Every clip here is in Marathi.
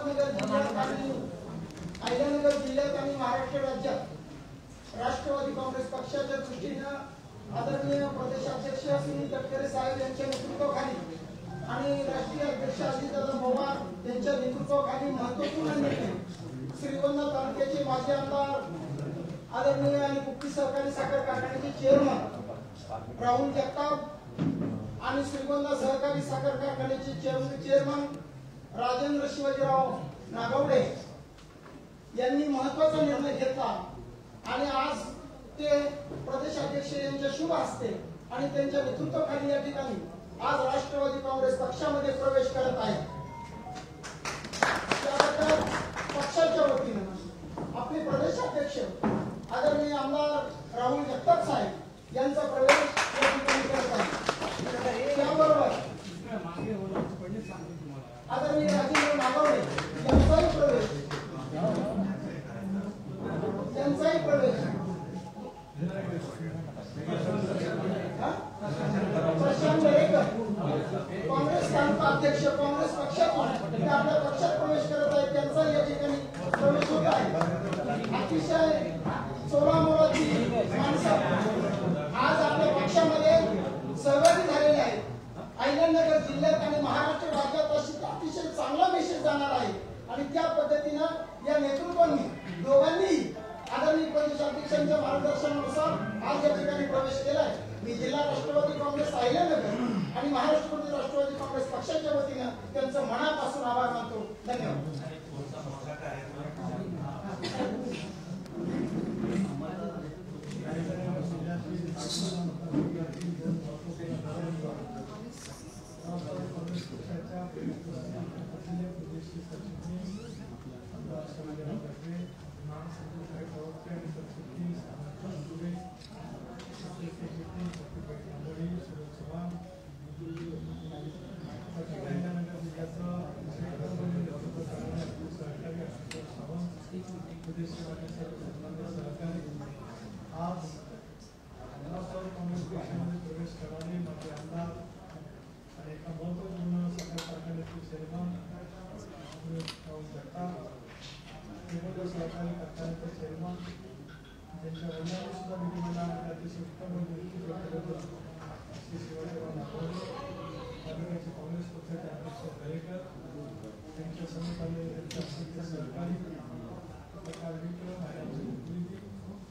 अहमदनगर जिल्ह्यात आणि अहिल्यानगर जिल्ह्यात आणि महाराष्ट्र राज्यात राष्ट्रवादी काँग्रेस पक्षाच्या दृष्टीने आदरणीय प्रदेशाध्यक्ष सुनील तटकरे साहेब यांच्या नेतृत्वाखाली आणि राष्ट्रीय अध्यक्ष अजितदादा पवार यांच्या नेतृत्वाखाली महत्त्वपूर्ण निर्णय श्रीगोंदा तालुक्याचे माजी आमदार आदरणीय आणि मुक्ती सहकारी साखर कारखान्याचे चेअरमन राहुल जगताप आणि श्रीगोंदा सहकारी साखर कारखान्याचे चेअरमन राजेंद्र शिवाजीराव नागवडे यांनी महत्त्वाचा निर्णय घेतला आणि आज ते प्रदेशाध्यक्ष यांच्या शुभ हस्ते आणि त्यांच्या नेतृत्वाखाली या ठिकाणी आज राष्ट्रवादी काँग्रेस पक्षामध्ये प्रवेश करत आहे। त्याबद्दल पक्षाच्या वतीने आपले प्रदेशाध्यक्ष आदरणीय आमदार राहुल जगताप साहेब यांचा प्रवेश या ठिकाणी करत आहे। त्याबरोबर आदरणीय राजेंद्र नागवडे यांचाही प्रवेश प्रशांत दरेकर काँग्रेस तालुका अध्यक्ष काँग्रेस पक्षातून आपल्या पक्षात प्रवेश करत आहेत त्यांचा या ठिकाणी प्रवेश होत आहे। अतिशय चोरामोराची माणसं आज आपल्या पक्षामध्ये सहभागी झालेली आहेत। अहिल्यानगर जिल्ह्यात आणि महाराष्ट्र राज्यात अतिशय चांगला मेसेज जाणार आहे आणि त्या पद्धतीनं या नेतृत्वांनी दोघांनी आदरणीय प्रदेशाध्यक्षांच्या मार्गदर्शनानुसार आज या ठिकाणी प्रवेश केला आहे। मी जिल्हा राष्ट्रवादी काँग्रेस अहिल्यानगर आणि महाराष्ट्र प्रदेश राष्ट्रवादी काँग्रेस पक्षाच्या वतीने त्यांचं मनापासून आभार मानतो। धन्यवाद। आज राष्ट्रवादी काँग्रेस पक्षामध्ये प्रवेश करणारे माझे आमदार आणि एका महत्त्वपूर्ण साखर कारखान्याचे चेअरमन राहुल जगताप, श्रीगोंदा सहकारी कारखान्याचे चेअरमन त्यांच्या वडिलांनी सुद्धा विधिमंडळामध्ये अतिशय उत्तम नेतृत्व केलं श्री शिवाजीराव नागवडे, तालुक्याचे काँग्रेस पक्षाचे अध्यक्ष दरेकर, त्यांच्या समेत आलेले त्यांच्या सहकारी पत्रकार मित्र माझ्याचे प्रतिनिधी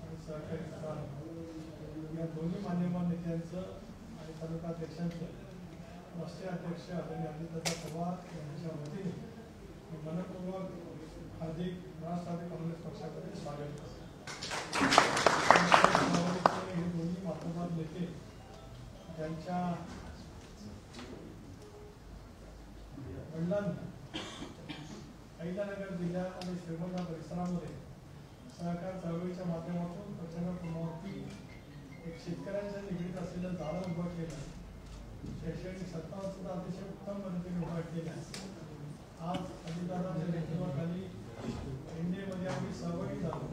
आणि सहकारी या दोन्ही मान्यवर नेत्यांचं आणि तालुका अध्यक्षांचं राष्ट्रीय अध्यक्ष आदरणीय अजितदादा पवार यांच्या वतीने मी मनपूर्वक हार्दिक राष्ट्रवादी काँग्रेस पक्षामध्ये स्वागत करतो। हे दोन्ही मातब्बर नेते त्यांच्या वडिलांनी अहिल्यानगर जिल्ह्यात आणि श्रीगोंदा परिसरामध्ये सहकार चळवळीच्या माध्यमातून प्रचंड प्रमाणावरती एक शेतकऱ्यांच्या निगडीत असलेलं जाळं उभं केलं, शैक्षणिक सत्ता सुद्धा अतिशय उत्तम पद्धतीने उभा केला। आज अजितदादांच्या नेतृत्वाखाली एनडीएमध्ये आम्ही सहभागी झालो,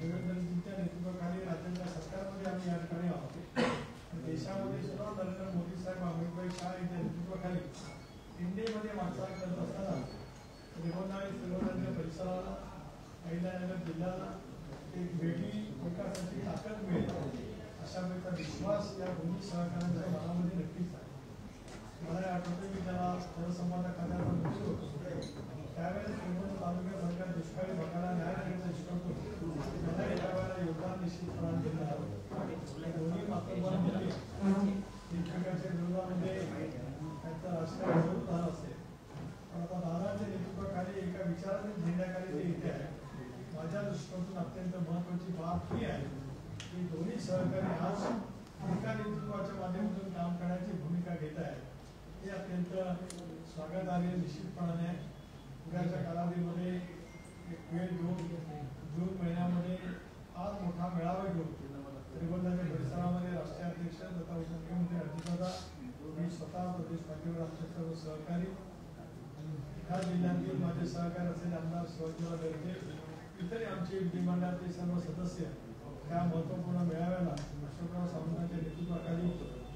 देवेंद्रजींच्या नेतृत्वाखाली राज्याच्या सरकारमध्ये आम्ही या ठिकाणी आहोत। देशामध्ये सुद्धा नरेंद्र मोदी साहेब अमितभाई शाह यांच्या नेतृत्वाखाली एनडीएमध्ये वाटचाल करत असताना श्रीगोंदा आणि श्रीगोंदाच्या परिसराला अहिल्यानगर जिल्ह्याला एक वेगळी विकासाची ताकद मिळेल अशा प्रकारचा विश्वास या दोन्ही सहकार्यांच्या मनामध्ये नक्कीच आहे। मला आठवतं की त्याला जलसंपदा खात्यावर मंत्री होतो त्यावेळेस श्रीगोंदा तालुक्यासारख्या दुष्काळी भागाला न्याय देण्याचं शिकवतो त्याला एका वेळेला योगदान निश्चितपणाने दिलं आहे। दोन्ही मातब्बर नेते एकमेकांच्या विरोधामध्ये त्यांचं राजकारण जरूर झालं असेल, पण आता दादांच्या नेतृत्वाखाली एका विचाराच्या झेंड्याखाली ते इथे आहे। माझ्या दृष्टीकोनातून अत्यंत महत्त्वाची बाब ही आहे की दोन्ही सहकारी आज एका नेतृत्वाच्या माध्यमातून काम करण्याची भूमिका घेत आहेत, हे अत्यंत स्वागतार्ह निश्चितपणाने। उद्याच्या कालावधीमध्ये एक वेळ घेऊन जून महिन्यामध्ये आज मोठा मेळावा घेऊन श्रीगोंदाच्या परिसरामध्ये राष्ट्रीय अध्यक्ष तथा उपमुख्यमंत्री अजितदादा, मी स्वतः प्रदेश पातळीवर आमचे सर्व सहकारी, ह्या जिल्ह्यातील माझे सहकारी असलेले आमदार शिवाजीराव दरेकर, इतर आमचे विधिमंडळाचे सर्व सदस्य त्या महत्त्वपूर्ण मेळाव्याला अशोकराव सावंतांच्या नेतृत्वाखाली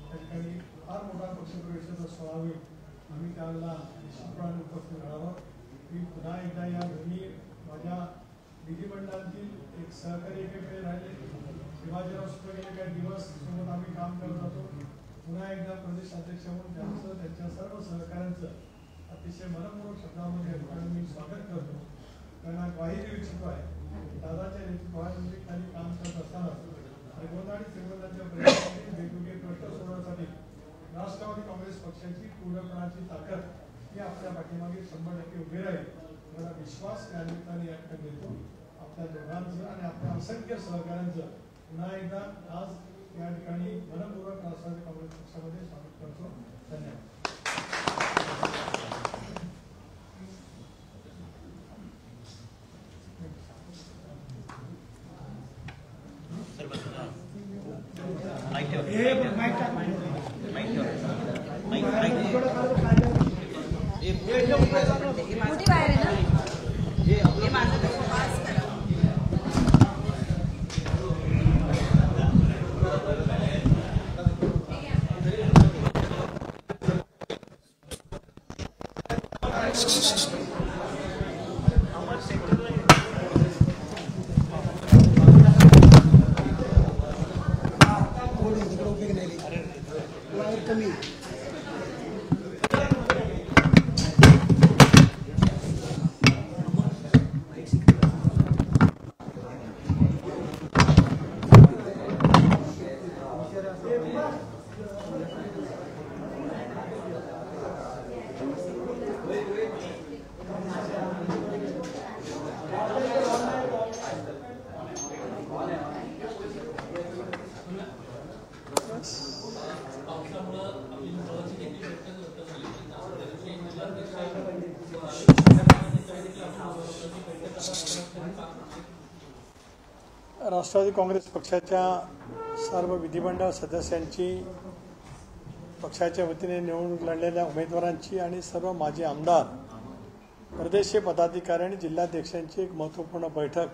त्या ठिकाणी फार मोठा पक्षप्रवेशाचा सोहळा होईल, आम्ही त्यावेळेला निश्चितपणे उपस्थित राहावं। मी पुन्हा एकदा या दोन्ही माझ्या विधिमंडळातील एक सहकारी एकीकडे राहिले, शिवाजीराव सुद्धा गेले काही दिवस सोबत आम्ही काम करत होतो. पुन्हा एकदा प्रदेश अध्यक्ष म्हणून त्यांचं त्यांच्या सर्व सहकाऱ्यांचं अतिशय मनपूर्वक शब्दामध्ये मी स्वागत करतो. त्यांना ग्वाही देऊ इच्छितो आहे दादाच्या नेतृत्वाखाली काम करत असताना गोंधळी श्रीमंतांच्या प्रयत्नांनी वेगवेगळे प्रश्न सोडवण्यासाठी राष्ट्रवादी काँग्रेस पक्षाची पूर्णपणाची ताकद ही आपल्या पाठीमागे 100% उभी राहील. मला विश्वास या निमित्ताने या ठिकाणी देतो. आपल्या दोघांचं आणि आपल्या असंख्य सहकाऱ्यांचं पुन्हा एकदा आज या ठिकाणी मनपूर्वक राष्ट्रवादी काँग्रेस पक्षामध्ये स्वागत करतो. धन्यवाद. राष्ट्रवादी काँग्रेस पक्षाच्या सर्व विधिमंडळ सदस्यांची, पक्षाच्या वतीने निवडणूक लढलेल्या उमेदवारांची आणि सर्व माजी आमदार, प्रदेशीय पदाधिकारी आणि जिल्हाध्यक्षांची एक महत्त्वपूर्ण बैठक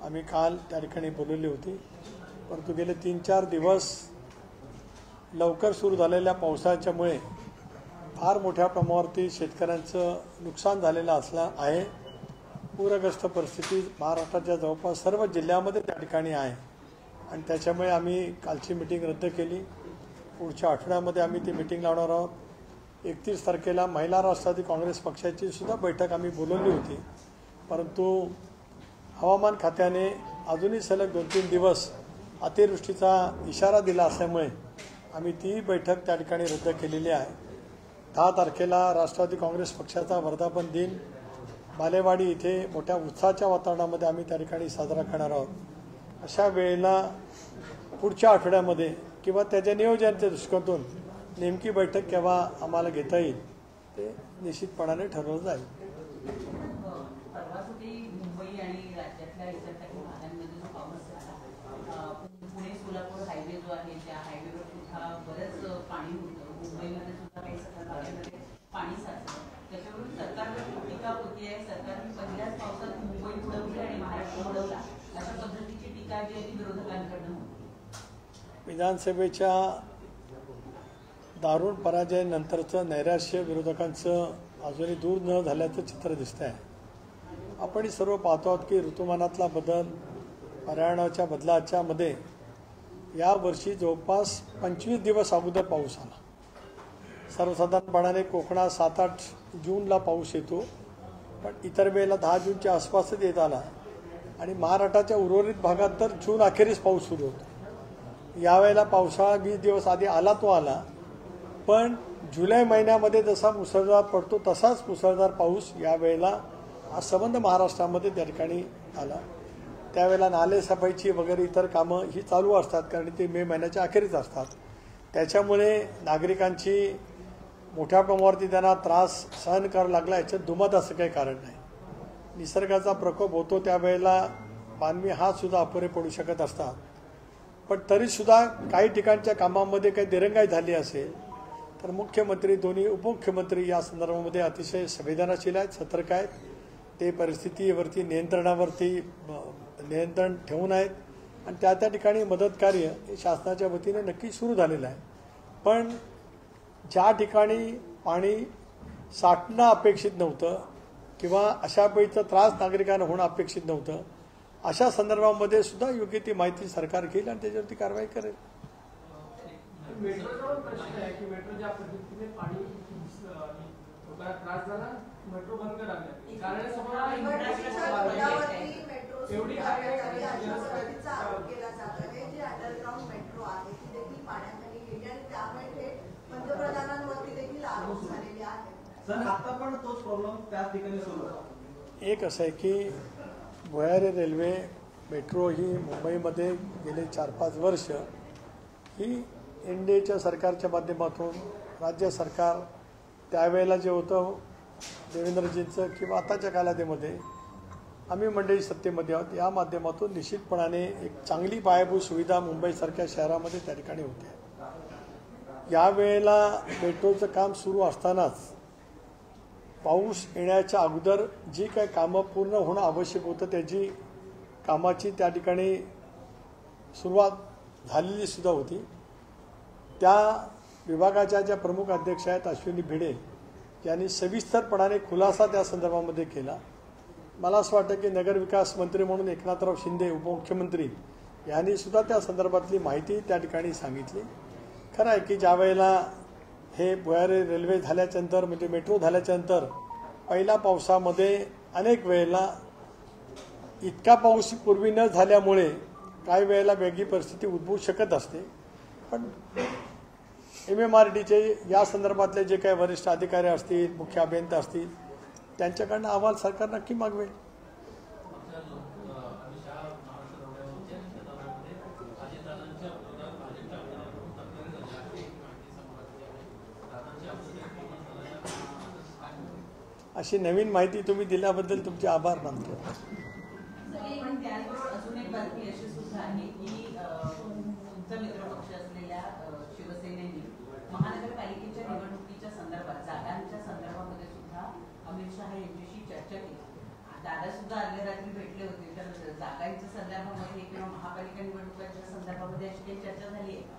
आम्ही काल त्या ठिकाणी बोलवली होती. परंतु गेले 3-4 दिवस लवकर सुरू झालेल्या पावसाच्यामुळे फार मोठ्या प्रमाणावरती शेतकऱ्यांचं नुकसान झालेलं असलं आहे. पूरग्रस्त परिस्थिती महाराष्ट्राच्या जवळपास सर्व जिल्ह्यामध्ये त्या ठिकाणी आहे आणि त्याच्यामुळे आम्ही कालची मीटिंग रद्द केली. पुढच्या आठवड्यामध्ये आम्ही ती मीटिंग लावणार आहोत. 31 तारखेला महिला राष्ट्रवादी काँग्रेस पक्षाची सुद्धा बैठक आम्ही बोलवली होती, परंतु हवामान खात्याने अजूनही सलग 2-3 दिवस अतिवृष्टीचा इशारा दिला असल्यामुळे आम्ही ती बैठक त्या ठिकाणी रद्द केलेली आहे. 10 तारखेला राष्ट्रवादी काँग्रेस पक्षाचा वर्धापन दिन बालेवाडी इथे मोठ्या उत्साहाच्या वातावरणामध्ये आम्ही त्या ठिकाणी साजरा करणार आहोत. अशा वेळेला पुढच्या आठवड्यामध्ये किंवा त्याच्या नियोजनाच्या दृष्टिकोनातून नेमकी बैठक केव्हा आम्हाला घेता येईल ते निश्चितपणाने ठरवलं जाईल. मुंबई आणि राज्यातल्या इतर काही भागांमध्ये जो पाऊस झाला, पुणे सोलापूर हायवे जो आहे त्या हायवेवर सुद्धा बरंच पाणी होतं. मुंबईमध्ये सुद्धा काही भागांमध्ये पाणी साचलं. त्याच्यावरून सरकारवर टीका होती आहे. सरकारने पहिल्याच पावसात मुंबई बुडवली आणि महाराष्ट्र बुडवला, अशा पद्धतीची टीका जी आहे ती विरोधकांकडून होती. विधानसभेच्या दारुण पराजयानंतरचं नैराश्य विरोधकांचं अजूनही दूर न झाल्याचं चित्र दिसतं आहे. आपण सर्व पाहतो आहोत की ऋतुमानातला बदल, पर्यावरणाच्या बदलाच्या मध्ये यावर्षी जवळपास 25 दिवस अगोदर पाऊस आला. सर्वसाधारणपणाने कोकणात 7-8 जूनला पाऊस येतो, पण इतर वेळेला 10 जूनच्या आसपासच येत आला आणि महाराष्ट्राच्या उर्वरित भागात तर जून अखेरीस पाऊस सुरू होतो. यावेळेला पावसाळा 20 दिवस आधी आला तो आला, पण जुलै महिन्यामध्ये जसा मुसळधार पडतो तसाच मुसळधार पाऊस यावेळेला हा संबंध महाराष्ट्रामध्ये त्या ठिकाणी आला. त्यावेळेला नाले सफाईची वगैरे इतर कामं ही चालू असतात, कारण ते मे महिन्याच्या अखेरीच असतात. त्याच्यामुळे नागरिकांची मोठ्या प्रमाणावरती त्यांना त्रास सहन करावा लागला. याच्यात दुमत असं काही कारण नाही. निसर्गाचा प्रकोप होतो त्यावेळेला मानवी हात सुद्धा अपुरे पडू शकत असतात, पण तरीसुद्धा काही ठिकाणच्या कामामध्ये काही दिरंगाई झाली असेल तर मुख्यमंत्री, दोन्ही उपमुख्यमंत्री या संदर्भामध्ये अतिशय संवेदनशील आहेत, सतर्क आहेत. ते परिस्थितीवरती नियंत्रण ठेवून आहेत आणि त्या ठिकाणी मदत कार्य हे शासनाच्या वतीने नक्की सुरू झालेलं आहे. पण ज्या ठिकाणी पाणी साठणं अपेक्षित नव्हतं किंवा अशा पैचा त्रास नागरिकांना होणं अपेक्षित नव्हतं. अशा संदर्भामध्ये सुद्धा योग्य ती माहिती सरकार घेईल आणि त्याच्यावरती कारवाई करेल. मेट्रोचा पण प्रश्न आहे की मेट्रो ज्या पद्धतीने पाणी लोकांना त्रास झाला, मेट्रो बंद करावी कारण एवढी आरोप केला जातो आहे जी अंडरग्राउंड मेट्रो आहे ती देखील पाण्याखाली गेली आणि त्यामुळे ते पंतप्रधानांवरती देखील आरोप झालेले आहेत. सर आता पण तोच प्रॉब्लेम त्याच ठिकाणी सुरू आहे. एक असं आहे की भुयारी रेल्वे मेट्रो ही मुंबईमध्ये गेले 4-5 वर्ष ही एनडीएच्या सरकारच्या माध्यमातून राज्य सरकार त्यावेळेला जे होतं देवेंद्रजींचं किंवा आताच्या कालावधीमध्ये आम्ही मंडळी सत्तेमध्ये आहोत या माध्यमातून निश्चितपणाने एक चांगली पायाभूत सुविधा मुंबईसारख्या शहरामध्ये त्या ठिकाणी होते. यावेळेला मेट्रोचं काम सुरू असतानाच पाऊस येण्याच्या अगोदर जी काही कामं पूर्ण होणं आवश्यक होतं त्याची कामाची त्या ठिकाणी सुरुवात झालेली सुद्धा होती. त्या विभागाच्या ज्या प्रमुख अध्यक्ष आहेत अश्विनी भिडे यांनी सविस्तरपणाने खुलासा त्या संदर्भामध्ये केला. मला असं वाटतं की नगरविकास मंत्री म्हणून एकनाथराव शिंदे उपमुख्यमंत्री यांनी सुद्धा त्या संदर्भातली माहिती त्या ठिकाणी सांगितली. खरं आहे की ज्या वेळेला हे भुयारी रेल्वे झाल्याच्यानंतर म्हणजे मेट्रो झाल्याच्यानंतर पहिल्या पावसामध्ये अनेक वेळेला इतका पाऊस पूर्वी न झाल्यामुळे काही वेळेला वेगळी परिस्थिती उद्भवू शकत असते. पण MMRDचे या संदर्भातले जे काही वरिष्ठ अधिकारी असतील मुख्य अभियंता असतील त्यांच्याकडनं अहवाल सरकार नक्की मागवेल. अशी नवीन माहिती तुम्ही दिल्याबद्दल तुमचे आभार मानतो. पण त्याचबरोबर अजून एक बातमी अशी सुद्धा आहे की तुमचा मित्रपक्ष असलेल्या शिवसेनेने महानगरपालिकेच्या निवडणुकीच्या संदर्भात जागांच्या संदर्भामध्ये सुद्धा अमित शहा यांच्याशी चर्चा केली. दादा सुद्धा अर्ध्या रात्री भेटले होते. तर जागांच्या संदर्भामध्ये किंवा महापालिका निवडणुकांच्या संदर्भामध्ये अशी काही चर्चा झाली आहे?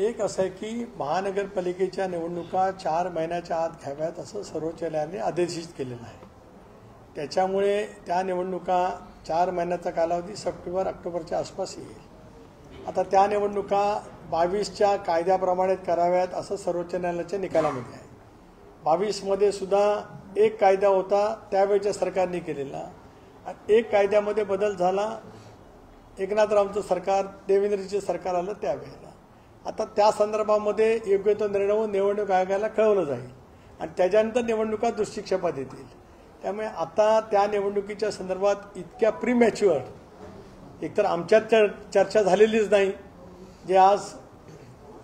एक असं आहे की महानगरपालिकेच्या निवडणुका 4 महिन्याच्या आत घ्याव्यात असं सर्वोच्च न्यायालयाने आदेशित केलेलं आहे. त्याच्यामुळे त्या निवडणुका 4 महिन्याचा कालावधी सप्टेंबर-ऑक्टोबरच्या आसपास येईल. आता त्या निवडणुका 22च्या कायद्याप्रमाणे कराव्यात असं सर्वोच्च न्यायालयाच्या निकालामध्ये आहे. 22मध्ये सुद्धा एक कायदा होता त्यावेळेच्या सरकारने केलेला आणि एक कायद्यामध्ये बदल झाला. एकनाथरावांचं सरकार देवेंद्रजीचं सरकार आलं त्यावेळेला. आता त्या संदर्भामध्ये योग्य तो निर्णय निवडणूक आयोगाला कळवलं जाईल आणि त्याच्यानंतर निवडणुका दृष्टिक्षेपात येतील. त्यामुळे आता त्या निवडणुकीच्या संदर्भात इतक्या प्रीमॅच्युअर एकतर आमच्यात चर्चा झालेलीच नाही. जे आज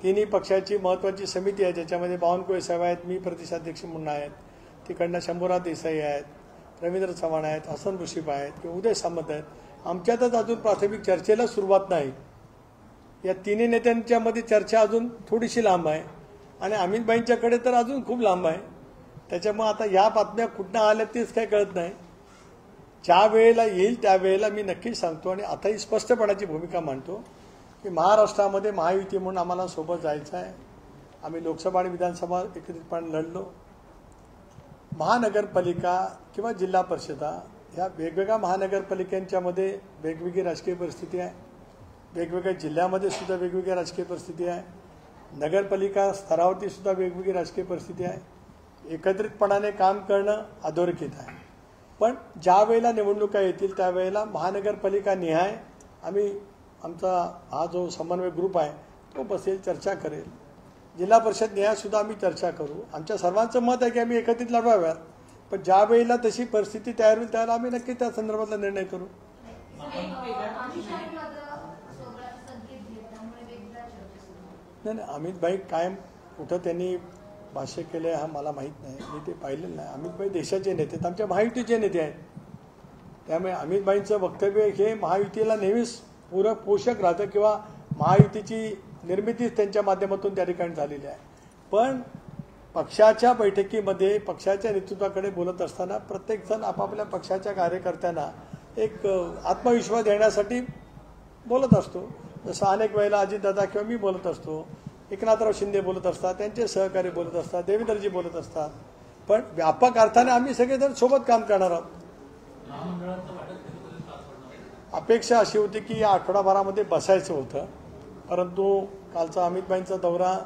तिन्ही पक्षाची महत्त्वाची समिती आहे ज्याच्यामध्ये बावनकुळे साहेब आहेत, मी प्रदेशाध्यक्ष म्हणून आहेत, तिकडनं शंभूराज देसाई आहेत, रवींद्र चव्हाण आहेत, हसन मुश्रीफ आहेत किंवा उदय सामंत आहेत. आमच्यातच अजून प्राथमिक चर्चेला सुरुवात नाही. या तिन्ही नेत्यांच्यामध्ये चर्चा अजून थोडीशी लांब आहे आणि अमितभाईंच्याकडे तर अजून खूप लांब आहे. त्याच्यामुळे आता या बातम्या कुठनं आल्या तेच काही कळत नाही. ज्या वेळेला येईल त्यावेळेला मी नक्कीच सांगतो आणि आताही स्पष्टपणाची भूमिका मांडतो की महाराष्ट्रामध्ये महायुती म्हणून आम्हाला सोबत जायचं आहे. आम्ही लोकसभा आणि विधानसभा एकत्रितपणे लढलो. महानगरपालिका किंवा जिल्हा परिषदा ह्या वेगवेगळ्या महानगरपालिकांच्यामध्ये वेगवेगळी राजकीय परिस्थिती आहे. वेगवेगळ्या जिल्ह्यामध्ये सुद्धा वेगवेगळी राजकीय परिस्थिती आहे. नगरपालिका स्तरावरती सुद्धा वेगवेगळी राजकीय परिस्थिती आहे. एकत्रितपणाने काम करणं अधोरेखित आहे. पण ज्या वेळेला निवडणुका येतील त्यावेळेला महानगरपालिका निहाय आम्ही आमचा हा जो समन्वय ग्रुप आहे तो बसेल, चर्चा करेल. जिल्हा परिषद निहायसुद्धा आम्ही चर्चा करू. आमच्या सर्वांचं मत आहे की आम्ही एकत्रित लढवाव्यात. पण ज्या वेळेला तशी परिस्थिती तयार होईल त्यावेळेला आम्ही नक्की त्या संदर्भातला निर्णय करू. नाही, अमितभाई कायम कुठं त्यांनी भाष्य केलं हा मला माहीत नाही, मी ते पाहिलेलं नाही. अमितभाई देशाचे नेते आहेत, आमच्या महायुतीचे नेते आहेत. त्यामुळे अमितभाईंचं वक्तव्य हे महायुतीला नेहमीच पूरक पोषक राहतं किंवा महायुतीची निर्मितीच त्यांच्या माध्यमातून त्या ठिकाणी झालेली आहे. पण पक्षाच्या बैठकीमध्ये पक्षाच्या नेतृत्वाकडे बोलत असताना प्रत्येकजण आपापल्या पक्षाच्या कार्यकर्त्यांना एक आत्मविश्वास देण्यासाठी बोलत असतो. जसं अनेक वेळेला अजितदादा किंवा मी बोलत असतो, एकनाथराव शिंदे बोलत असतात, त्यांचे सहकारी बोलत असतात, देवेंद्रजी बोलत असतात. पण व्यापक अर्थाने आम्ही सगळेजण सोबत काम करणार आहोत. अपेक्षा अशी होती की या आठवडाभरामध्ये बसायचं होतं, परंतु कालचा अमितभाईंचा दौरा,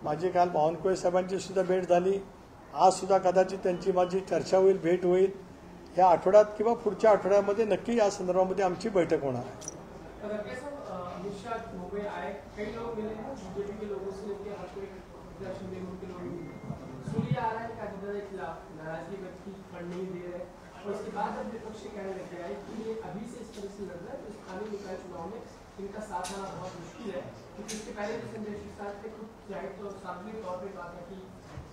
माझी काल बावनकुळे साहेबांची सुद्धा भेट झाली, आज सुद्धा कदाचित त्यांची माझी चर्चा होईल, भेट होईल. या आठवड्यात किंवा पुढच्या आठवड्यामध्ये नक्की या संदर्भामध्ये आमची बैठक होणार आहे. अमित शाह मुंबई आए, कई लोग मिले हैं बीजेपी के लोगों से, लेके हर कोई दर्शन देने के लोग सूर्य आ रहा है कांग्रेस के खिलाफ नाराजगी व्यक्त की, फंड नहीं दे रहे, और उसके बाद अब विपक्ष कहने लगे आए कि ये अभी से इस तरह से लड़ रहा है तो स्थानीय निकाय चुनाव में इनका साथ आना बहुत मुश्किल है, क्योंकि इसके पहले भी संजय सिंह ने खुद जाहिर तौर सार्वजनिक तौर पर कहा था कि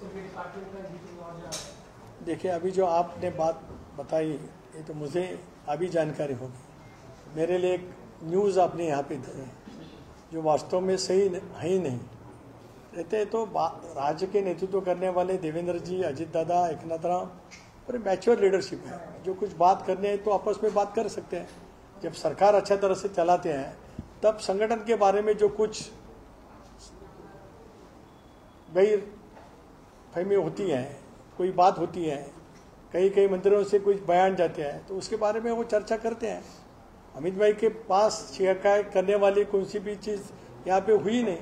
उनके डिपार्टमेंट का मीटिंग और जा रहा है. देखिए, अभी जो आपने बात बताई ये तो मुझे अभी जानकारी होगी. मेरे लिए एक न्यूज़ आपने यहाँ पे दी है जो वास्तव में सही है ही नहीं. रहते तो राज्य के नेतृत्व करने वाले देवेंद्र जी, अजित दादा, एकनाथराव और मैच्योर लीडरशिप है. जो कुछ बात करने है तो आपस में बात कर सकते हैं. जब सरकार अच्छा तरह से चलाते हैं तब संगठन के बारे में जो कुछ गैर फहमी होती है, कोई बात होती है, कई मंदिरों से कुछ बयान जाते हैं तो उसके बारे में वो चर्चा करते हैं. अमित भाई के पास शिकायत करने वाली कौन सी भी चीज़ यहाँ पे हुई नहीं.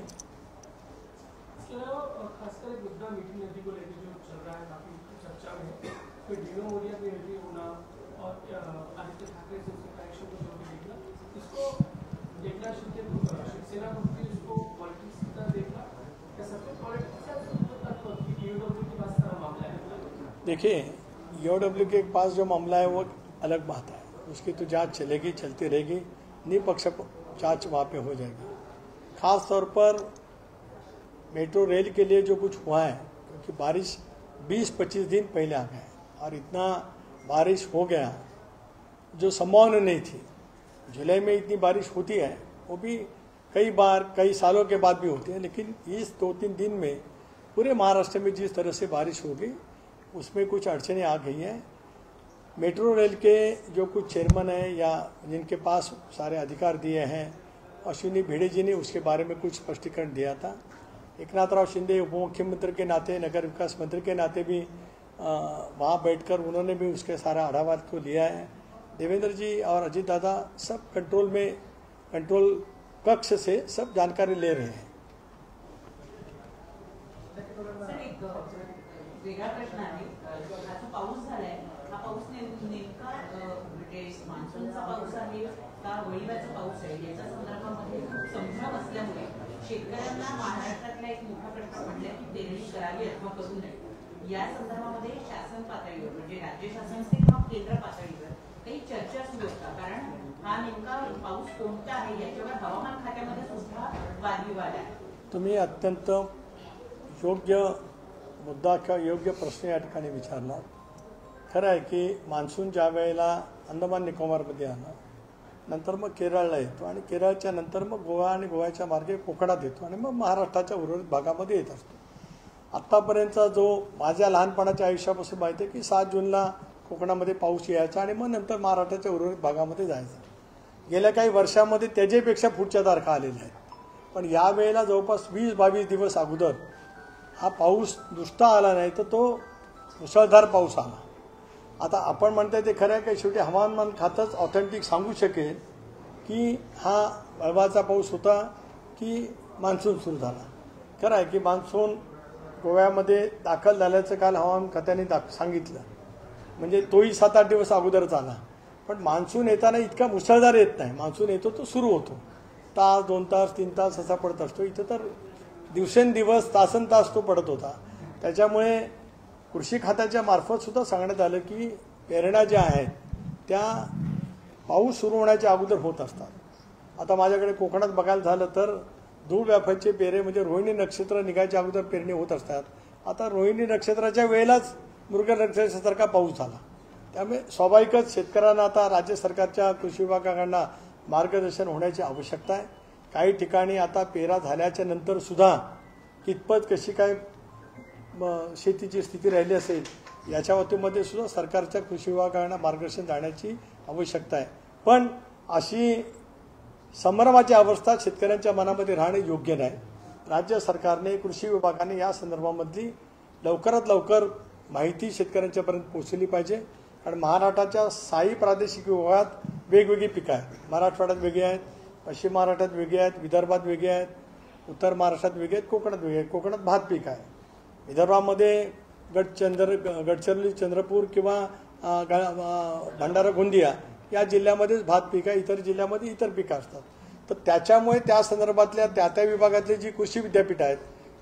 खासकर एक मुद्दा मीठी नदी को लेकर जो चल रहा है काफी चर्चा में, तो डीनो मोरिया की एंट्री होना और आदित्य ठाकरे से उसके कनेक्शन को जोड़ के देखना, इसको देखना शिवसेना को भी इसको पॉलिटिक्स की तरह देखना या सबसे पॉलिटिक्स की ईओडब्ल्यू के पास सारा मामला है. देखिए, ईओडब्ल्यू के पास जो मामला है वो अलग बात है, उसकी तो जांच चलेगी, चलती रहेगी, निष्पक्ष जांच वहाँ पे हो जाएगी. खास तौर पर मेट्रो रेल के लिए जो कुछ हुआ है, क्योंकि बारिश 20-25 दिन पहले आ गए और इतना बारिश हो गया जो संभावना नहीं थी. जुलाई में इतनी बारिश होती है वो भी कई बार कई सालों के बाद भी होती है, लेकिन इस 2-3 दिन में पूरे महाराष्ट्र में जिस तरह से बारिश हो गई उसमें कुछ अड़चनें आ गई हैं. मेट्रो रेल के जो कुछ चेयरमैन हैं या जिनके पास सारे अधिकार दिए हैं, अश्विनी भिड़े जी ने उसके बारे में कुछ स्पष्टीकरण दिया था. एकनाथराव शिंदे उप मुख्यमंत्री के नाते, नगर विकास मंत्री के नाते भी वहाँ बैठकर उन्होंने भी उसके सारा आढ़ावा को लिया है. देवेंद्र जी और अजित दादा सब कंट्रोल कक्ष से सब जानकारी ले रहे हैं. सर, एक वेगळा प्रश्न आहे. हा जो पाऊस झालाय, हा पाऊस नेमका म्हणजे मान्सूनचा पाऊस आहे का वळीवाचा पाऊस आहे, याच्या संदर्भामध्ये खूप संभ्रम असल्यामुळे शेतकऱ्यांना महाराष्ट्रातला एक मोठा प्रश्न पडलाय की पेरणी करावी अथवा करू नये. या संदर्भामध्ये शासन पातळीवर म्हणजे राज्य शासन असेल किंवा केंद्र पातळीवर काही चर्चा सुरू होता, कारण हा नेमका पाऊस कोणता आहे याच्यावर हवामान खात्यामध्ये सुद्धा वादविवाद आहे. तुम्ही अत्यंत योग्य मुद्दा किंवा योग्य प्रश्न या ठिकाणी विचारला. खरं आहे की मान्सून ज्या वेळेला अंदमान निकोबारमध्ये आला, नंतर मग केरळला येतो आणि केरळच्या नंतर मग गोवा आणि गोव्याच्या मार्गे कोकणात येतो आणि मग महाराष्ट्राच्या उर्वरित भागामध्ये येत असतो. आत्तापर्यंतचा जो माझ्या लहानपणाच्या आयुष्यापासून माहिती आहे की 7 जूनला कोकणामध्ये पाऊस यायचा आणि मग नंतर महाराष्ट्राच्या उर्वरित भागामध्ये जायचा. गेल्या काही वर्षामध्ये त्याच्यापेक्षा पुढच्या तारखा आलेल्या आहेत. पण यावेळेला जवळपास 20-22 दिवस अगोदर हा पाऊस नुसता आला नाही तर तो मुसळधार पाऊस आला. आता आपण म्हणताय ते खरं आहे की शेवटी हवामान खातंच ऑथेंटिक सांगू शकेल की हा वळवाचा पाऊस होता की मान्सून सुरू झाला. खरं आहे की मान्सून गोव्यामध्ये दाखल झाल्याचं काल हवामान खात्याने सांगितलं, म्हणजे तोही 7-8 दिवस अगोदरच आला. पण मान्सून येताना इतका मुसळधार येत नाही. मान्सून येतो तो सुरू होतो, तास 2 तास 3 तास असा पडत असतो. इथं तर दिवसेंदिवस तासनतास तो पडत होता. त्याच्यामुळे कृषी खात्याच्या मार्फत सुद्धा सांगण्यात आलं की पेरण्या ज्या आहेत त्या पाऊस सुरू होण्याच्या अगोदर होत असतात. आता माझ्याकडे कोकणात बघायला झालं तर धूळ व्यापाचे पेरे म्हणजे रोहिणी नक्षत्र निघायच्या अगोदर पेरणी होत असतात. आता रोहिणी नक्षत्राच्या वेळेलाच मृग नक्षत्रासारखा पाऊस झाला. त्यामुळे स्वाभाविकच शेतकऱ्यांना आता राज्य सरकारच्या कृषी विभागाकडून मार्गदर्शन होण्याची आवश्यकता आहे. काही ठिकाणी आता पेरा झाल्याच्या नंतर सुद्धा कितपत कशी काय शेतीची स्थिती राहिली असेल याच्या बाबतीमध्ये सुद्धा सरकारच्या कृषी विभागाकडून मार्गदर्शन जाण्याची आवश्यकता आहे. पण अशी संभ्रमाची अवस्था शेतकऱ्यांच्या मनामध्ये राहणे योग्य नाही. राज्य सरकारने कृषी विभागाने या संदर्भामधली लवकरात लवकर माहिती शेतकऱ्यांच्यापर्यंत पोहोचली पाहिजे. कारण महाराष्ट्राच्या 6 प्रादेशिक विभागात वेगवेगळी पिकं आहेत. मराठवाड्यात वेगळी आहेत, पश्चिम महाराष्ट्रात वेगळी आहेत, विदर्भात वेगळी आहेत, उत्तर महाराष्ट्रात वेगळी आहेत, कोकणात वेगळी आहेत. कोकणात भात पीक आहे. विदर्भामध्ये गडचिरोली, चंद्रपूर किंवा भंडारा, गोंदिया या जिल्ह्यामध्येच भात पीक आहे. इतर जिल्ह्यामध्ये इतर पिकं असतात. तर त्याच्यामुळे त्या संदर्भातल्या त्या विभागातली जी कृषी विद्यापीठ आहेत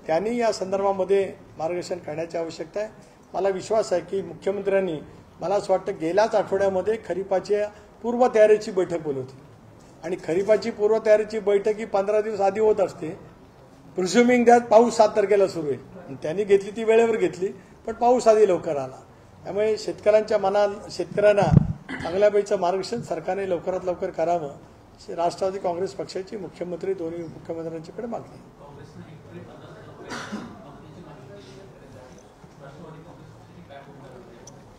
त्यांनी या संदर्भामध्ये मार्गदर्शन करण्याची आवश्यकता आहे. मला विश्वास आहे की मुख्यमंत्र्यांनी, मला असं वाटतं गेल्याच आठवड्यामध्ये खरीपाच्या पूर्वतयारीची बैठक बोलवली आणि खरीपाची पूर्वतयारीची बैठक ही 15 दिवस आधी होत असते. प्रिझ्युमिंग दॅट पाऊस 7 तारखेला सुरू आहे. त्यांनी घेतली ती वेळेवर घेतली, पण पाऊस आधी लवकर आला. त्यामुळे शेतकऱ्यांना चांगल्यापैकीचं मार्गदर्शन सरकारने लवकरात लवकर करावं, राष्ट्रवादी काँग्रेस पक्षाची मुख्यमंत्री, दोन्ही मुख्यमंत्र्यांच्याकडे मागणी आहे.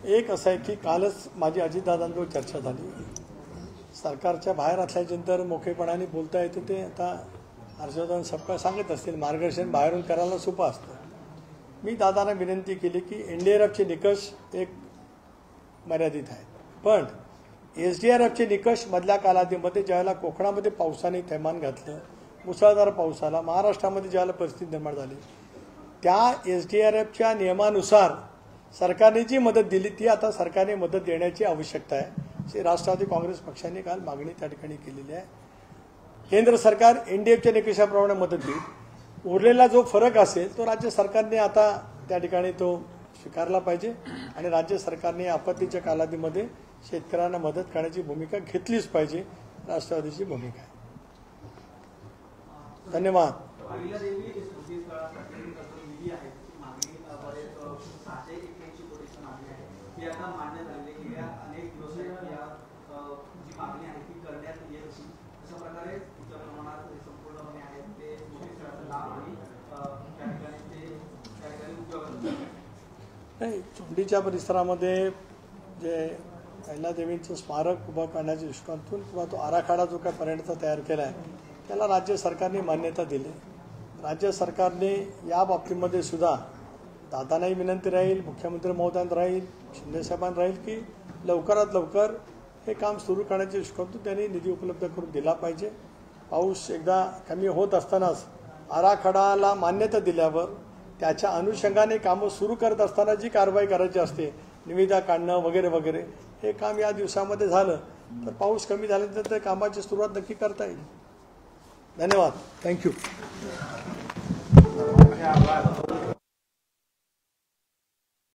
एक असं आहे की कालच माझी अजितदादांबरोबर चर्चा झाली. सरकारच्या बाहेर असल्याच्यानंतर मोकळेपणाने बोलता येतं. ते आता हर्षवर्धन सपकाळ सांगत असतील, मार्गदर्शन बाहेरून करायला सोपं असतं. मी दादांना विनंती केली की एनडीआरएफचे निकष एक मर्यादित आहेत, पण एसडीआरएफचे निकष मधल्या कालावधीमध्ये ज्यावेळेला कोकणामध्ये पावसाने थैमान घातलं, मुसळधार पाऊस आला, महाराष्ट्रामध्ये ज्यावेळेला परिस्थिती निर्माण झाली, त्या एसडीआरएफच्या नियमानुसार सरकारने जी मदत दिली ती आता सरकारने मदत देण्याची आवश्यकता आहे. अशी राष्ट्रवादी काँग्रेस पक्षाने काल मागणी त्या ठिकाणी केलेली आहे. केंद्र सरकार एनडीएफच्या निकषाप्रमाणे मदत देईल. उरलेला जो फरक असेल तो राज्य सरकारने आता त्या ठिकाणी तो स्वीकारला पाहिजे आणि राज्य सरकारने आपत्तीच्या कालावधीमध्ये शेतकऱ्यांना मदत करण्याची भूमिका घेतलीच पाहिजे. राष्ट्रवादीची भूमिका आहे. धन्यवाद. नाही, चोंडीच्या परिसरामध्ये जे अहिल्यादेवींचं स्मारक उभं करण्याच्या दृष्टिकोनातून किंवा तो आराखडा जो काय पर्यंतचा तयार केला आहे त्याला राज्य सरकारने मान्यता दिली. राज्य सरकारने या बाबतीमध्ये सुद्धा दादांनाही विनंती राहील, मुख्यमंत्री महोदयांना राहील, शिंदेसाहेबांना राहील की लवकरात लवकर हे काम सुरू करण्याच्या दृष्टिकोनातून त्यांनी निधी उपलब्ध करून दिला पाहिजे. पाऊस एकदा कमी होत असतानाच आराखडाला मान्यता दिल्यावर त्याच्या अनुषंगाने कामं सुरू करत असताना जी कारवाई करायची असते, निविदा काढणं वगैरे वगैरे, हे काम या दिवसामध्ये झालं तर पाऊस कमी झाल्यानंतर त्या कामाची सुरुवात नक्की करता येईल. धन्यवाद. थँक्यू.